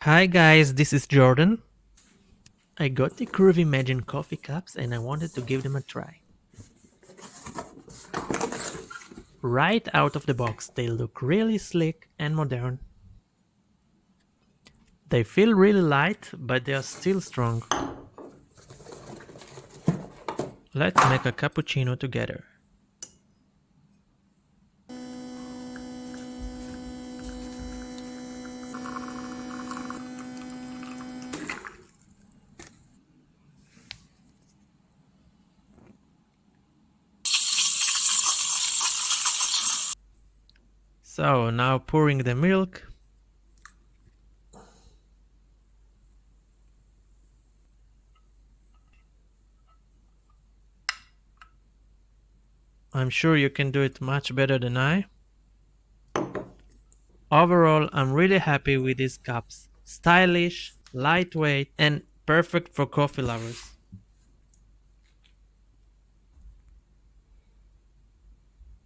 Hi guys, this is Jordan. I got the KRUVÄ IMAGINE coffee cups and I wanted to give them a try. Right out of the box, they look really slick and modern. They feel really light, but they are still strong. Let's make a cappuccino together. So now pouring the milk. I'm sure you can do it much better than I. Overall, I'm really happy with these cups. Stylish, lightweight, and perfect for coffee lovers.